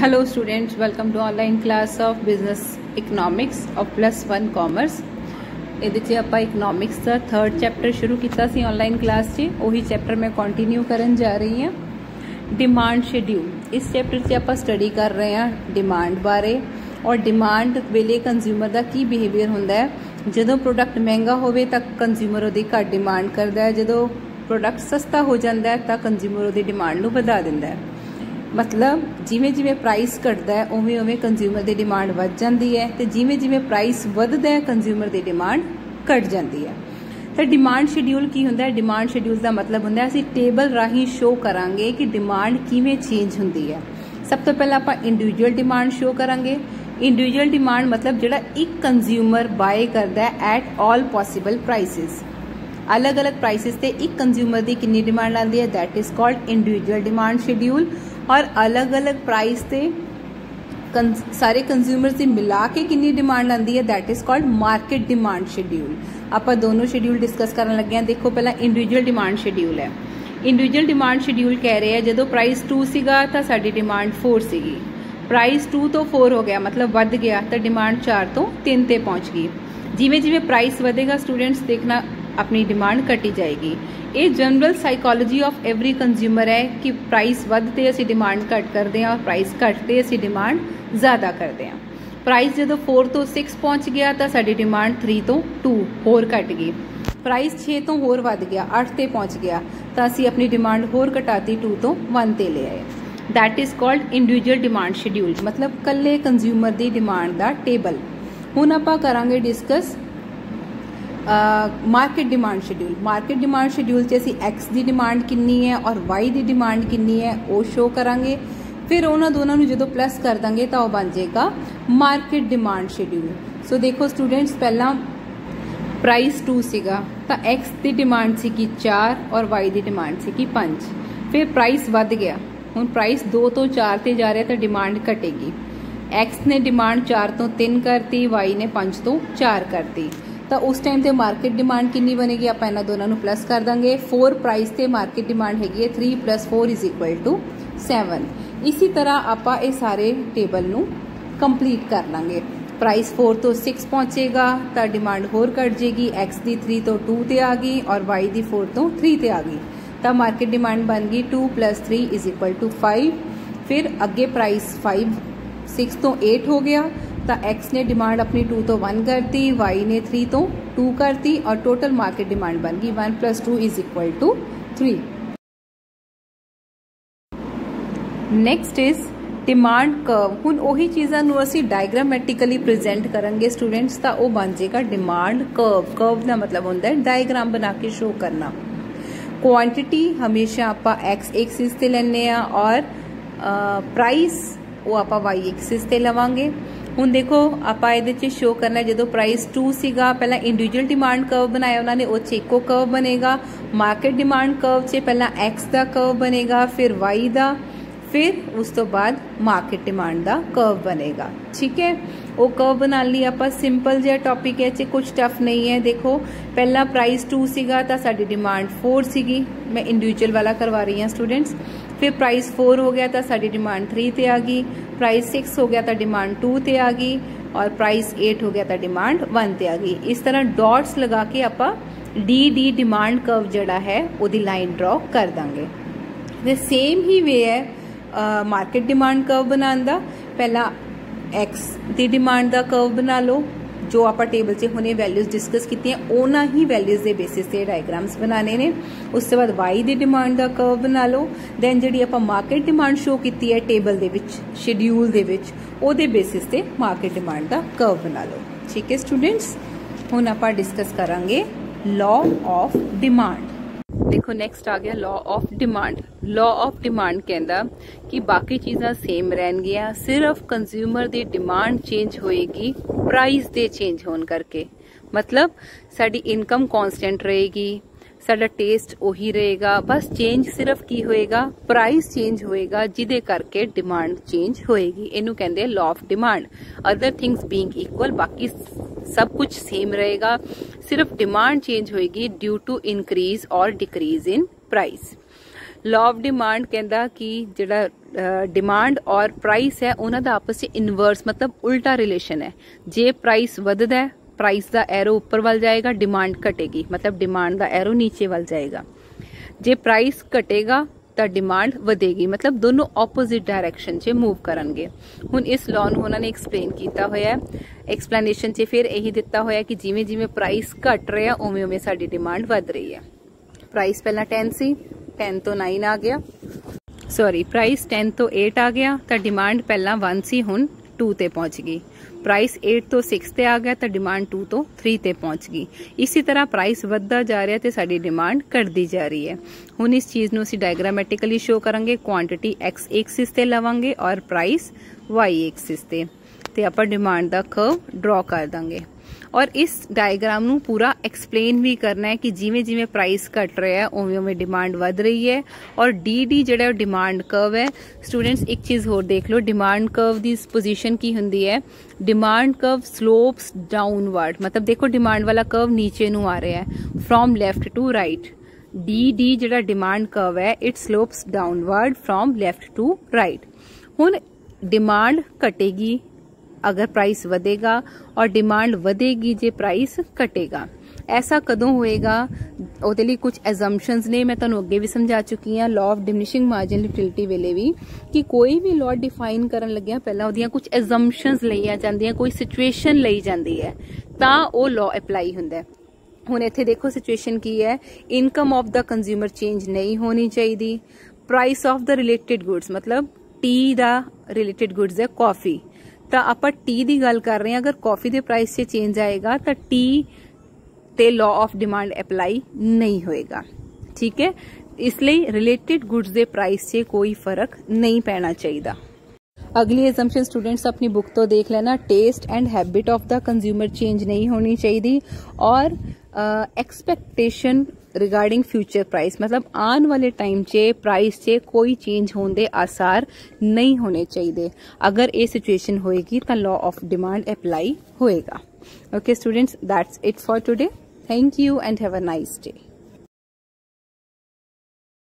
Hello students, welcome to online class of business economics of +1 commerce। ਇਹਦੇ 'ਚ ਆਪਾਂ economics ਦਾ 3rd chapter ਸ਼ੁਰੂ ਕੀਤਾ ਸੀ ਆਨਲਾਈਨ ਕਲਾਸ 'ਚ। ਉਹੀ ਚੈਪਟਰ ਮੈਂ ਕੰਟੀਨਿਊ ਕਰਨ ਜਾ ਰਹੀ ਹਾਂ। डिमांड शेड्यूल इस चैप्टर 'ਚ ਆਪਾਂ ਸਟੱਡੀ ਕਰ ਰਹੇ ਹਾਂ डिमांड ਬਾਰੇ और डिमांड ਵੇਲੇ ਕੰਜ਼ਿਊਮਰ ਦਾ ਕੀ ਬਿਹੇਵੀਅਰ ਹੁੰਦਾ ਹੈ। ਜਦੋਂ ਪ੍ਰੋਡਕਟ ਮਹਿੰਗਾ ਹੋਵੇ ਤਾਂ ਕੰਜ਼ਿਊਮਰ ਉਹਦੀ ਘੱਟ ਡਿਮਾਂਡ ਕਰਦਾ ਹੈ, ਜਦੋਂ ਪ੍ਰੋਡਕਟ ਸਸਤਾ ਹੋ ਜਾਂਦਾ ਹੈ ਤਾਂ ਕੰਜ਼ਿਊਮਰ ਉਹਦੀ ਡਿਮਾਂਡ ਨੂੰ ਵਧਾ ਦਿੰਦਾ ਹੈ। मतलब जिमें जिमें प्राइस घटता है उवें उवें कंज्यूमर की डिमांड वध जाती है, तो जिमें जिमें प्राइस वधदा है कंज्यूमर की डिमांड घट जाती है। तो डिमांड शेड्यूल की होंदा है? डिमांड शेड्यूल का मतलब होंदा है असीं टेबल राही शो करांगे कि डिमांड किवें चेंज हुंदी है। सब तो पहला आपां इंडिविजुअल डिमांड शो करांगे। इंडिविजुअल डिमांड मतलब जिहड़ा एक कंज्यूमर बाय करदा है एट ऑल पॉसिबल प्राइसिस, अलग अलग प्राइसिस ते एक कंज्यूमर की कितनी डिमांड आती है, that is called individual demand schedule. और अलग अलग प्राइस ते सारे कंज्यूमर से मिला के कितनी डिमांड आती है, that is called market demand schedule. आप दोनों शेड्यूल डिस्कस करने लगे हैं। देखो पहला इंडिविजुअल डिमांड शेड्यूल है। इंडिविजुअल डिमांड शेड्यूल कह रहे हैं जो प्राइस 2 सीगा तो साडी डिमांड 4 सीगी, प्राइस 2 तो 4 हो गया मतलब वध गया तो डिमांड 4 तो 3 ते पहुंच गई। जिमें जिमें प्राइस वधेगा स्टूडेंट्स देखना अपनी डिमांड घटी जाएगी। ये general psychology of every consumer है कि प्राइस वधते असीं डिमांड घट करते हैं और प्राइस घटते असीं डिमांड ज़्यादा करते हैं। प्राइस जो 4 तो 6 पहुँच गया तो साडी डिमांड 3 तो 2 होर घट गई। प्राइस 6 तो होर वध गया 8 ते पहुँच गया तो असीं अपनी डिमांड होर घटाती 2 तो 1 ते ले आए। That is called individual demand schedule, मतलब कल्ले कंज्यूमर की डिमांड का टेबल। हुण आपां करांगे discuss market demand schedule. Market demand schedule से असी एक्स की डिमांड कितनी है और वाई की डिमांड कितनी है वो शो करांगे। फिर उन्होंने दोनों जो प्लस कर देंगे तो वह बन जाएगा मार्केट डिमांड शेड्यूल। सो देखो स्टूडेंट्स पहला प्राइस 2 सीगा तो एक्स की डिमांड सी 4 और वाई की डिमांड सी 5। फिर प्राइस वध गया, हुण प्राइस 2 तो 4 ते जा रहा तो डिमांड घटेगी। एक्स ने डिमांड 4 तो 3 करती, वाई ने 5 तो 4 करती, तो उस टाइम ते मार्केट डिमांड कितनी बनेगी? आप इन्हां दोनों प्लस कर देंगे। 4 प्राइस ते मार्केट डिमांड हैगी 3 + 4 = 7। इसी तरह आप ये सारे टेबल नूं कंप्लीट कर लेंगे। प्राइस 4 तो 6 पहुँचेगा तो डिमांड होर घट जाएगी। एक्स की 3 तो 2 ते आ गई और वाई की 4 तो 3 ते आ गई, तो मार्केट डिमांड बन गई 2 + 3 = 5। फिर अगे प्राइस 6 तो 8 हो गया तो एक्स ने डिमांड अपनी 2 तो 1 करती, वाई ने 3 तो 2 करती और टोटल मार्केट डिमांड बन गई 1 + 2 = 3। Next is demand curve. हुण ओही चीज़ां नूं असीं डायग्रामैटिकली प्रेजेंट करेंगे स्टूडेंट्स तो वह बन जाएगा डिमांड कर्व। कर्व का मतलब होंदा है डायग्राम बना के शो करना। क्वांटिटी हमेशा आप एक्स एक्सिस ते लैने और प्राइस वो आप वाई एक्सिस ते लवांगे। हुण देखो आप ये शो करना जो प्राइस 2 सीगा पहला इंडिविजुअल डिमांड कर्व बनाया उन्होंने, वो एको कर्व बनेगा। मार्केट डिमांड कर्व से पहला एक्स का कर्व बनेगा, फिर वाई का, फिर उस तो बाद मार्केट डिमांड का कर्व बनेगा। ठीक है, वो कर्व बनाने लिए आप सिंपल जिहा टॉपिक है, कुछ टफ नहीं है। देखो पहला प्राइस 2 सीगा तो साडी डिमांड 4 सीगी, मैं इंडिविजुअल वाला करवा रही हूँ स्टूडेंट्स। फिर प्राइस 4 हो गया तो साडी डिमांड 3 ते आ गई, प्राइस 6 हो गया तो डिमांड 2 ते आ गई और प्राइस 8 हो गया तो डिमांड 1 ते आ गई। इस तरह डॉट्स लगा के आप डी डिमांड कर्व जड़ा है वो लाइन ड्रॉ कर देंगे। फिर सेम ही वे है मार्केट डिमांड कर्व बनाने का। पहला एक्स की डिमांड का कर्व बना लो, जो आप टेबल से हुणे वैल्यूज डिस्कस की उन्होंने ही वैल्यूज के बेसिस से डायग्राम्स बनाने ने। उसके बाद वाई की डिमांड का कर्व बना लो, दैन जी आप मार्केट डिमांड शो की है टेबल के शेड्यूल के बेसिस से मार्केट डिमांड का कर्व बना लो। ठीक है स्टूडेंट्स, हुण आप डिस्कस करांगे लॉ ऑफ डिमांड। देखो नैक्सट आ गया law of demand. Law of demand कहता कि बाकी चीज़ां सेम रहनगियां, सिर्फ कंज्यूमर की डिमांड चेंज होएगी प्राइस दे चेंज होने करके। मतलब साडी इनकम कॉन्स्टेंट रहेगी, साडा टेस्ट उही रहेगा, बस चेंज सिर्फ की होएगा प्राइस चेंज होएगा जिदे करके डिमांड चेंज होएगी। इनू कहते हैं law of demand. Other things being equal बाकी सब कुछ सेम रहेगा, सिर्फ डिमांड चेंज होएगी ड्यू टू इंक्रीज और decrease in price. Law of demand कहता कि जिहड़ा डिमांड और प्राइस है उन्हां दा आपस च इनवर्स मतलब उल्टा रिलेशन है। जे प्राइस वधदा है प्राइस दा एरो ऊपर वल जाएगा, डिमांड घटेगी मतलब डिमांड दा एरो नीचे वल जाएगा। जे प्राइस घटेगा तो डिमांड वधेगी मतलब दोनों ऑपोजिट डायरेक्शन च मूव करनगे। हुण इस लॉ नूं उन्हां ने एक्सप्लेन किया होया है। एक्सप्लेनेशन च फिर यही दिता होया कि जिवें जिवें प्राइस घट रहा उवें उवें साडी डिमांड वध रही है। प्राइस पहला 10 सी, 10 तो 9 आ गया, सॉरी प्राइस 10 तो 8 आ गया तो डिमांड पहला 1 सी हुण 2 ते पहुंच गई। प्राइस 8 तो 6 ते आ गया तो डिमांड 2 तो 3 ते पहुंच गई। इसी तरह प्राइस वधदा जा रहा तो साडी डिमांड घटदी जा रही है। हुण इस चीज़ नूं असीं डायग्रामेटिकली शो करांगे, क्वांटिटी एक्स एक्सिस ते लवांगे और प्राइस वाई एक्सिस ते आपां डिमांड दा कर्व ड्रॉ कर देंगे। और इस डायग्राम नूं पूरा एक्सप्लेन भी करना है कि जिवें जिवें प्राइस घट रहा है उवें उवें डिमांड वध रही है। और डी जिहड़ा डिमांड कर्व है, स्टूडेंट्स एक चीज़ होर देख लो, डिमांड कर्व की पोजीशन की हुंदी है, डिमांड कर्व स्लोप्स डाउनवर्ड मतलब देखो डिमांड वाला कर्व नीचे नूं आ रहा है फ्रॉम लेफ्ट टू राइट। डी जिहड़ा डिमांड कर्व है it slopes downward from left to right. हुण डिमांड घटेगी अगर प्राइस वधेगा और डिमांड वधेगी जे प्राइस घटेगा। ऐसा कदों होएगा ਉਹਦੇ ਲਈ कुछ एजम्पशनस ने, मैं तुहानूं अगे भी समझा चुकी हाँ law of diminishing marginal utility वेले भी कि कोई भी लॉ डिफाइन करन लग्या पहला ਉਹਦੀਆਂ कुछ एजम्पशनस लईआं ਜਾਂਦੀਆਂ, कोई सिचुएशन ਲਈ ਜਾਂਦੀ है ਤਾਂ ਉਹ लॉ अप्लाई ਹੁੰਦਾ है। ਹੁਣ ਇੱਥੇ ਦੇਖੋ सिचुएशन की है, income of the consumer change नहीं होनी चाहिए, price of the related goods मतलब टी दा रिलेटेड गुड्स है कॉफी, तो आप टी की गल कर रहे हैं, अगर कॉफी के प्राइस से चेंज आएगा तो टी ते लॉ ऑफ डिमांड अप्लाई नहीं होएगा। ठीक है, इसलिए रिलेटेड गुड्स के प्राइस से कोई फर्क नहीं पैना चाहिए। अगली एजम्पशन स्टूडेंट्स अपनी बुक तो देख लेना, taste and habit of the consumer change नहीं होनी चाहिए और एक्सपेक्टेशन रिगार्डिंग फ्यूचर प्राइस मतलब आने वाले टाइम चे प्राइस चे कोई चेंज होने दे आसार नहीं होने चाहिए। अगर ये सिचुएशन होएगी तो लॉ ऑफ डिमांड अप्लाई होएगा। Okay students, that's it for today. Thank you and have a nice day.